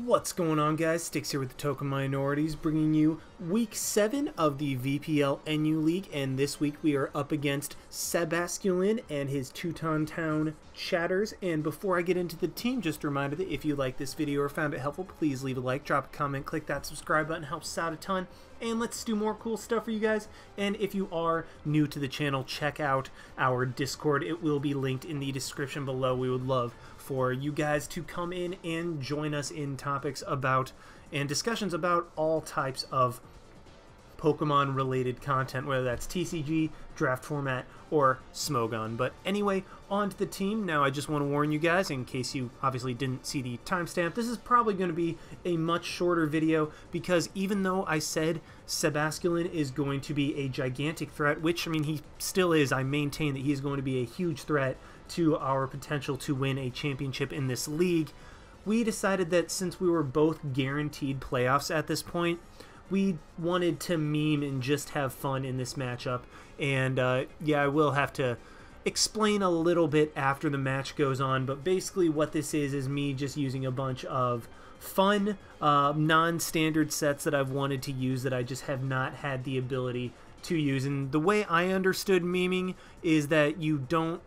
What's going on, guys? Styx here with the Token Minorities, bringing you Week 7 of the VPL NU League, and this week we are up against Sebasculin and his Teuton Town chatters. And before I get into the team, just a reminder that if you like this video or found it helpful, please leave a like, drop a comment, click that subscribe button, helps us out a ton. And let's do more cool stuff for you guys. And if you are new to the channel, check out our Discord. It will be linked in the description below. We would love for you guys to come in and join us in topics about and discussions about all types of Pokemon related content, whether that's TCG, draft format, or Smogon. But anyway, on to the team. Now I just want to warn you guys, in case you obviously didn't see the timestamp, this is probably going to be a much shorter video, because even though I said Sebasculin is going to be a gigantic threat, which, I mean, he still is, I maintain that he's going to be a huge threat to our potential to win a championship in this league, we decided that since we were both guaranteed playoffs at this point, we wanted to meme and just have fun in this matchup. And yeah, I will have to explain a little bit after the match goes on, but basically what this is me just using a bunch of fun non-standard sets that I've wanted to use that I just have not had the ability to use. And the way I understood memeing is that you don't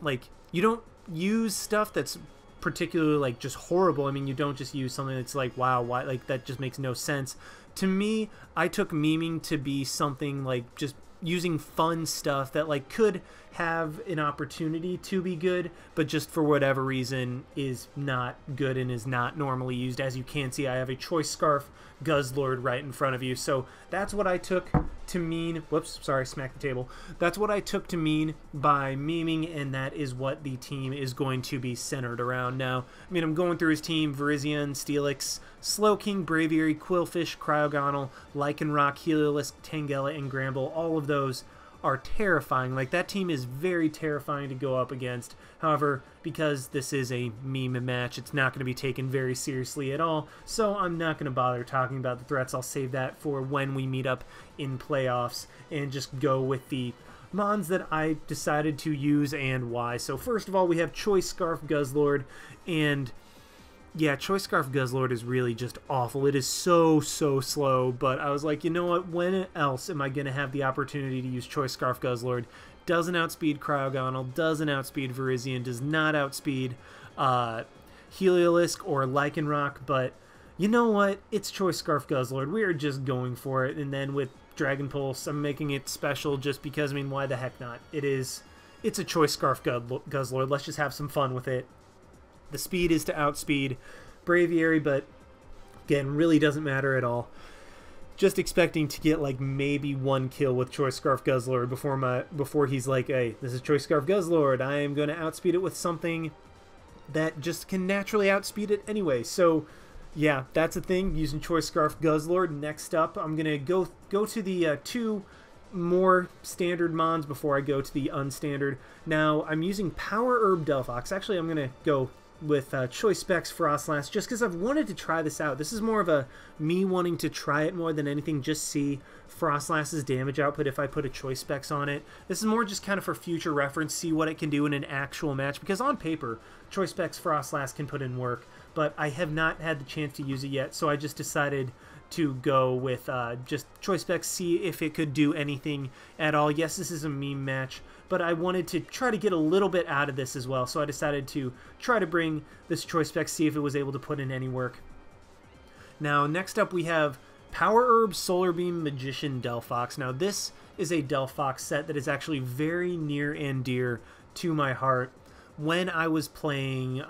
use stuff that's particularly like just horrible. I mean, you don't just use something that's like, wow, why, like, that just makes no sense. To me, I took memeing to be something like just using fun stuff that like could have an opportunity to be good, but just for whatever reason is not good and is not normally used. As you can see, I have a Choice Scarf Guzzlord right in front of you. So that's what I took to mean, whoops, sorry, smack the table. That's what I took to mean by memeing, and that is what the team is going to be centered around. Now, I mean, I'm going through his team: Virizion, Styx, Slowking, Braviary, Quillfish, Cryogonal, Lycanroc, Heliolisk, Tangela, and Gramble. All of those are terrifying. Like, that team is very terrifying to go up against. However, because this is a meme match, it's not going to be taken very seriously at all, so I'm not going to bother talking about the threats. I'll save that for when we meet up in playoffs and just go with the mons that I decided to use and why. So first of all, we have Choice Scarf Guzzlord, and yeah, Choice Scarf Guzzlord is really just awful. It is so slow, but I was like, you know what, when else am I going to have the opportunity to use Choice Scarf Guzzlord? Doesn't outspeed Cryogonal, doesn't outspeed Virizion, does not outspeed Heliolisk or Lycanroc, but you know what, it's Choice Scarf Guzzlord. We are just going for it, and then with Dragon Pulse, I'm making it special just because, I mean, why the heck not? It's a Choice Scarf Guzzlord. Let's just have some fun with it. The speed is to outspeed Braviary, but again, really doesn't matter at all. Just expecting to get like maybe one kill with Choice Scarf Guzzlord before he's like, hey, this is Choice Scarf Guzzlord, I am going to outspeed it with something that just can naturally outspeed it anyway. So yeah, that's a thing, using Choice Scarf Guzzlord. Next up, I'm going to go to the two more standard mons before I go to the unstandard. Now, I'm using Power Herb Delphox. Actually, I'm going to go with Choice Specs Frostlass, just because I've wanted to try this out. This is more of a me wanting to try it more than anything, just see Frostlass's damage output if I put a Choice Specs on it. This is more just kind of for future reference, see what it can do in an actual match, because on paper, Choice Specs Frostlass can put in work, but I have not had the chance to use it yet, so I just decided to go with just Choice Specs, see if it could do anything at all. Yes, this is a meme match, but I wanted to try to get a little bit out of this as well, so I decided to try to bring this Choice Specs, see if it was able to put in any work. Now, next up we have Power Herb Solar Beam Magician Delphox. Now, this is a Delphox set that is actually very near and dear to my heart. When I was playing,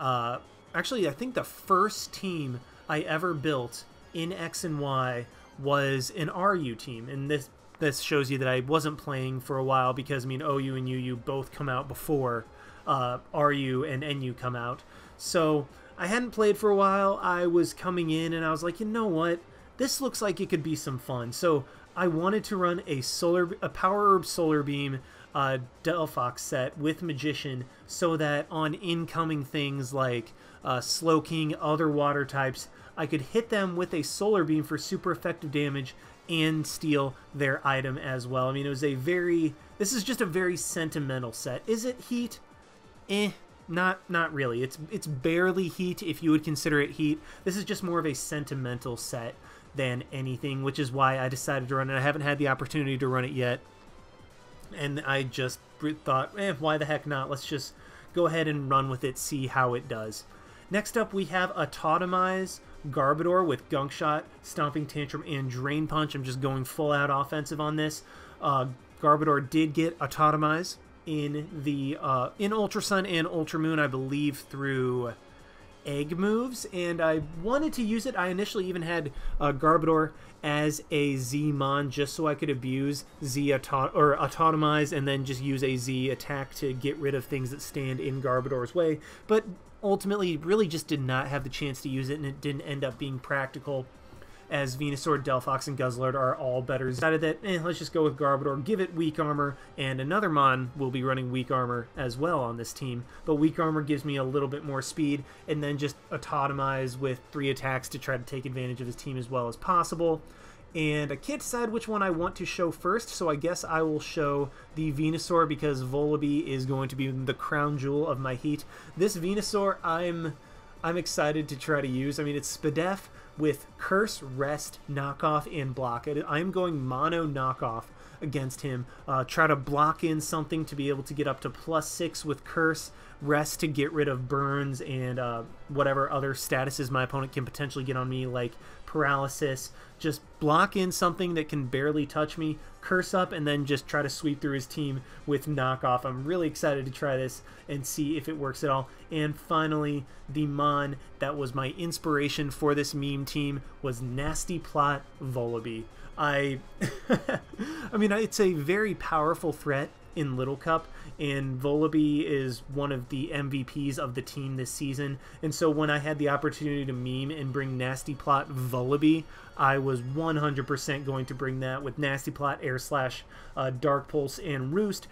actually, I think the first team I ever built in X and Y was an RU team, and this shows you that I wasn't playing for a while, because I mean, OU and UU both come out before RU and NU come out. So I hadn't played for a while. I was coming in and I was like, you know what, this looks like it could be some fun. So I wanted to run a Power Herb Solar Beam Delphox set with Magician, so that on incoming things like Slowking, other water types, I could hit them with a Solar Beam for super effective damage and steal their item as well. I mean, this is just a very sentimental set. Is it Heat? not really. It's barely heat if you would consider it heat. This is just more of a sentimental set than anything, which is why I decided to run it. I haven't had the opportunity to run it yet, and I just thought, why the heck not? Let's just go ahead and run with it, see how it does. Next up, we have Autotomize Garbodor with Gunk Shot, Stomping Tantrum, and Drain Punch. I'm just going full out offensive on this. Garbodor did get Autotomize in the in Ultra Sun and Ultra Moon, I believe, through egg moves, and I wanted to use it. I initially even had Garbodor as a Z-Mon just so I could abuse Autotomize and then just use a Z attack to get rid of things that stand in Garbodor's way, but ultimately really just did not have the chance to use it, and it didn't end up being practical, as Venusaur, Delphox, and Guzzlord are all better. Decided that, let's just go with Garbodor, give it Weak Armor, and another Mon will be running Weak Armor as well on this team. But Weak Armor gives me a little bit more speed, and then just Autotomize with 3 attacks to try to take advantage of his team as well as possible. And I can't decide which one I want to show first, so I guess I will show the Venusaur because Volibee is going to be the crown jewel of my heat. This Venusaur, I'm excited to try to use. I mean, it's Spadef with Curse, Rest, Knockoff, and Block. I'm going Mono Knockoff against him. Try to block in something to be able to get up to +6 with Curse, Rest to get rid of burns and whatever other statuses my opponent can potentially get on me, like Paralysis. Just block in something that can barely touch me, Curse up, and then just try to sweep through his team with Knockoff. I'm really excited to try this and see if it works at all. And finally, the Mon that was my inspiration for this meme team was Nasty Plot Volibee. I mean, it's a very powerful threat in Little Cup, and Volibee is one of the MVPs of the team this season, and so when I had the opportunity to meme and bring Nasty Plot Volibee, I was 100% going to bring that with Nasty Plot, Air Slash, Dark Pulse, and Roost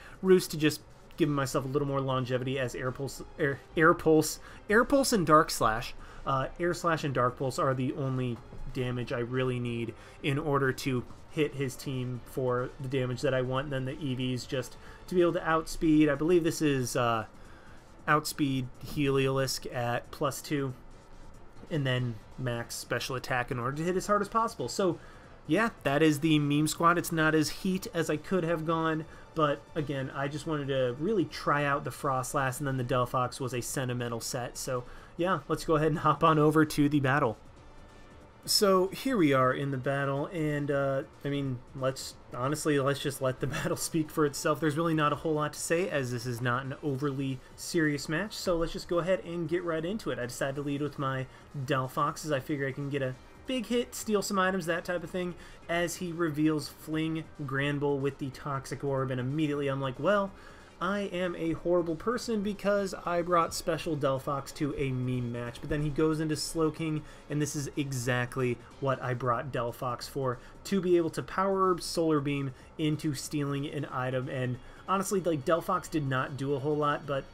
to just give myself a little more longevity, as Air Pulse and Dark Slash. Air Slash and Dark Pulse are the only damage I really need in order to hit his team for the damage that I want. And then the EVs just to be able to outspeed. I believe this is outspeed Heliolisk at +2, and then max special attack in order to hit as hard as possible. So yeah, that is the meme squad. It's not as heat as I could have gone, but again, I just wanted to really try out the Frostlass, and then the Delphox was a sentimental set. So yeah, let's go ahead and hop on over to the battle. So here we are in the battle, and I mean, let's just let the battle speak for itself. There's really not a whole lot to say, as this is not an overly serious match, so let's just go ahead and get right into it. I decided to lead with my Delphox, as I figure I can get a big hit, steal some items, that type of thing, as he reveals Fling Granbull with the Toxic Orb, and immediately I'm like, well, I am a horrible person because I brought Special Delphox to a meme match. But then he goes into Slowking, and this is exactly what I brought Delphox for, to be able to Power Herb Solar Beam into stealing an item. And honestly, like, Delphox did not do a whole lot, but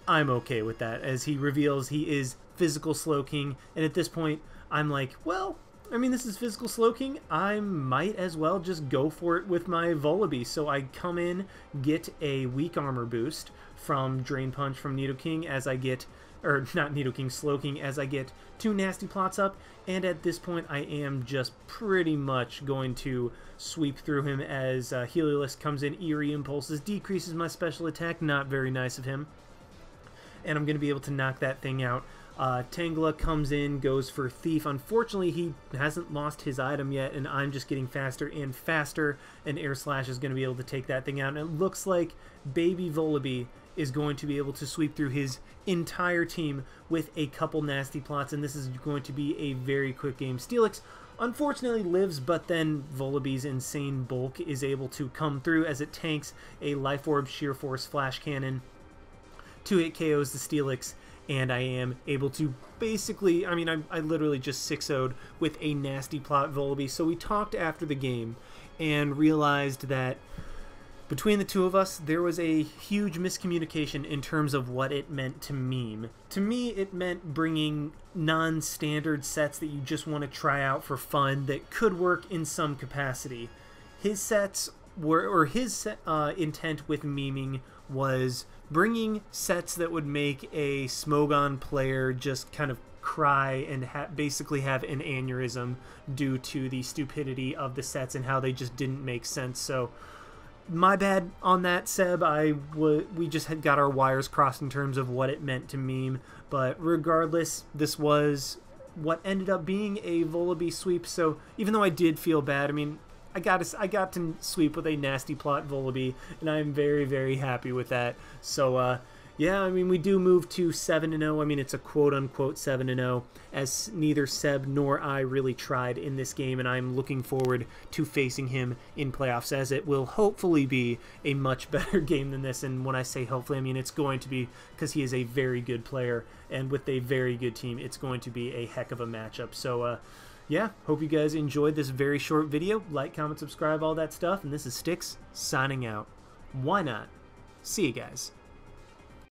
I'm okay with that, as he reveals he is Physical Slowking, and at this point, I'm like, well, I mean, this is Physical Slowking. I might as well just go for it with my Volibee. So I come in, get a Weak Armor boost from Drain Punch from Nidoking as I get, or not Nidoking, Slowking, as I get 2 Nasty Plots up. And at this point, I am just pretty much going to sweep through him as Heliolisk comes in, Eerie Impulses, decreases my special attack. Not very nice of him. And I'm going to be able to knock that thing out. Tangela comes in, goes for Thief. Unfortunately, he hasn't lost his item yet, and I'm just getting faster and faster, and Air Slash is going to be able to take that thing out. And it looks like Baby Volibee is going to be able to sweep through his entire team with a couple Nasty Plots, and this is going to be a very quick game. Steelix unfortunately lives, but then Volibee's insane bulk is able to come through as it tanks a Life Orb Sheer Force Flash Cannon to hit KOs the Steelix. And I am able to basically, I mean, I literally just 6-0'd with a Nasty Plot Volibee. So we talked after the game and realized that between the two of us, there was a huge miscommunication in terms of what it meant to meme. To me, it meant bringing non-standard sets that you just want to try out for fun that could work in some capacity. His sets were, or his intent with meming was bringing sets that would make a Smogon player just kind of cry and basically have an aneurysm due to the stupidity of the sets and how they just didn't make sense. So my bad on that, Seb. We just had got our wires crossed in terms of what it meant to meme, but regardless, this was what ended up being a Volibee sweep. So even though I did feel bad, I mean, I got to sweep with a nasty plot Volibee, and I'm very, very happy with that. So yeah, I mean, we do move to 7-0. I mean, it's a quote-unquote 7-0, as neither Seb nor I really tried in this game, and I'm looking forward to facing him in playoffs, as it will hopefully be a much better game than this. And when I say hopefully, I mean it's going to be, because he is a very good player, and with a very good team, it's going to be a heck of a matchup. So, yeah, hope you guys enjoyed this very short video. Like, comment, subscribe, all that stuff. And this is Styx signing out. Why not? See you guys.